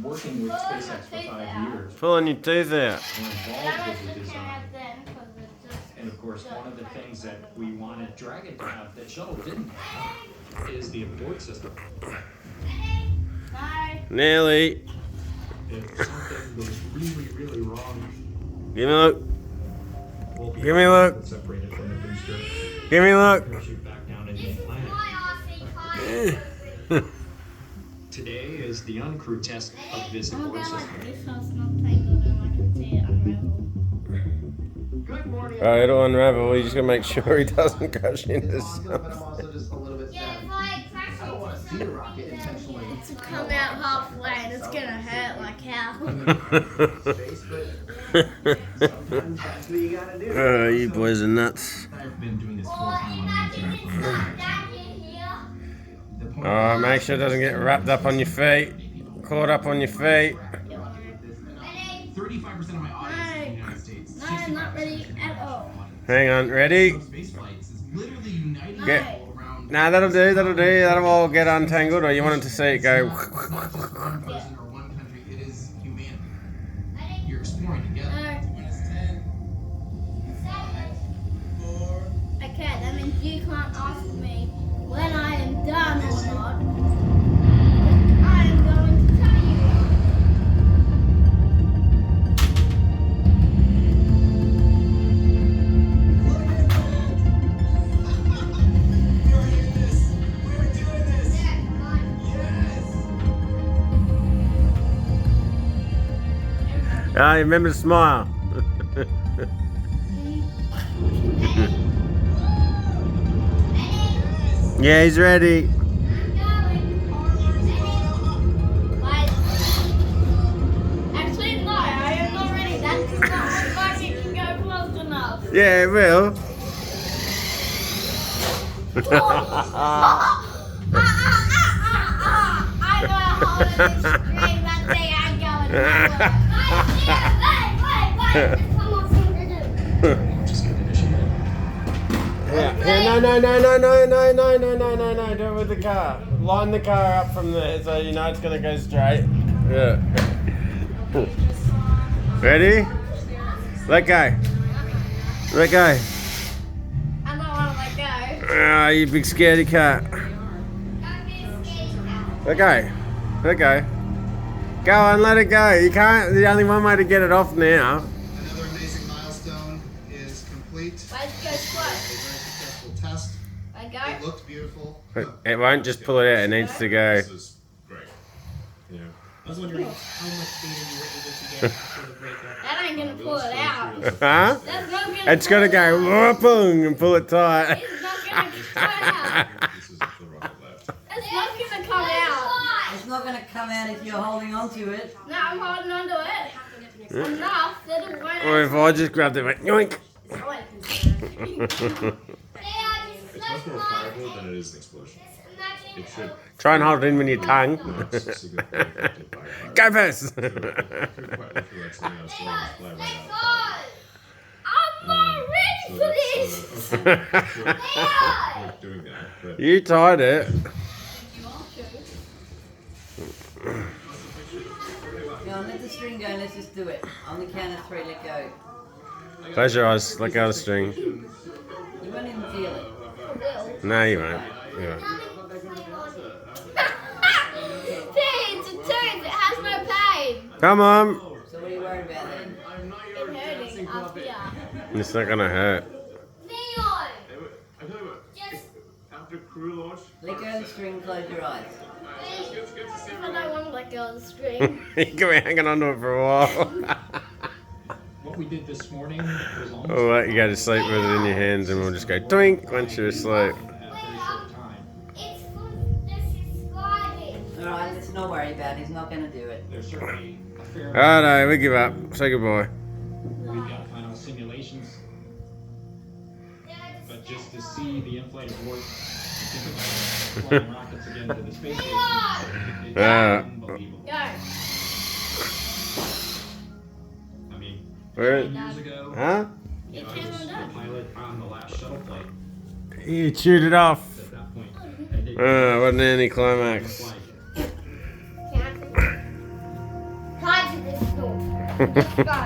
working with SpaceX for 5 years. Pulling your teeth out. We're involved with the design. And of course, one of the things that we wanted Dragon to have that Shuttle didn't have is the abort system. Nearly. If something goes really, really wrong, Give me a look. we'll be Give me a look. separated from the booster. Give me a look. Parachute back down into the planet. Today is the uncrewed test of this abort system. Good morning. Alright, it'll unravel. You just gotta make sure he doesn't crash into But something. I'm also just a little bit sad. I don't want to see the rocket intentionally. To come out halfway and it's gonna hurt like hell. Space, but sometimes that's what you gotta do. Oh, you boys are nuts. I've been doing this full time on the internet for Alright, make sure it doesn't get wrapped up on your feet. Caught up on your feet. 35% of my audience in the United States. No, I'm not ready at all. Hang on, ready? Space flights is literally uniting Get. all around. Nah, that'll do, that'll all get untangled, or you want to see it go. One person or one country, it is humanity. You're exploring together. Okay, that means you can't ask me when I am done or not. I am going to tell you. Ah, remember to smile. Yeah, he's ready. Actually, no, I am not ready. That's not how far you can go close enough. Yeah, it will. I know how to string that thing I'm going nowhere. Wait, come on, something Just get initiated. Yeah, no, do it with the car. Line the car up from there so you know it's gonna go straight. Yeah. Ready? Let go. Let go. I don't want to let go. Ah, you big scaredy cat. Let go. Let go. Go on, let it go. You can't, the only one way to get it off now. Another amazing milestone is complete. Let's go A slow. very successful test. Let It go. looked beautiful. It won't just pull it out, it needs to go. This is great. Yeah. I was wondering how much data you were able to get for the breakup. That ain't gonna pull it out. Huh? That's not gonna It's gonna go whooping and pull it tight. It's not gonna come out. This is the rocket lab. It's not gonna come out. It's not going to come out if you're holding on to it. No, I'm holding on to it. Enough that it won't. Or if I just grabbed it, went yoink. It's much more powerful than it is an explosion. It should. Try and hold it in with your tongue. No, it's significantly affected by fire. Go first. If you're like something else, fly right out. I'm not ready for this. Like doing that, but You tied it. Go on, let the string go. Let's just do it. On the count of 3, let go. Close your eyes. Let go of the string. You won't even feel it. No, you won't. You won't. It's a tooth. It has no pain. Come on. So what are you worried about then? It's hurting up here. It's not gonna hurt. Leon! Just, after crew launch, Let go of the string, close your eyes. I don't want to let go of the string. You can be hanging on to it for a while. What we did this morning was almost We'll let you go to sleep with it in your hands and we'll just go twink once you're asleep. at a very short time. It's for describing. Alright, let's not worry about it. He's not going to do it. There's certainly a fair Oh no, we give up. Say goodbye. We've got final simulations, but just to see the in-flight abort and think about flying rockets again to the space station, it's unbelievable. Go. I mean, Where? years ago, Huh? you know, I was the pilot on the last shuttle flight. You chewed it off. At that point, I did What an anticlimax. fly again. this door. Just go.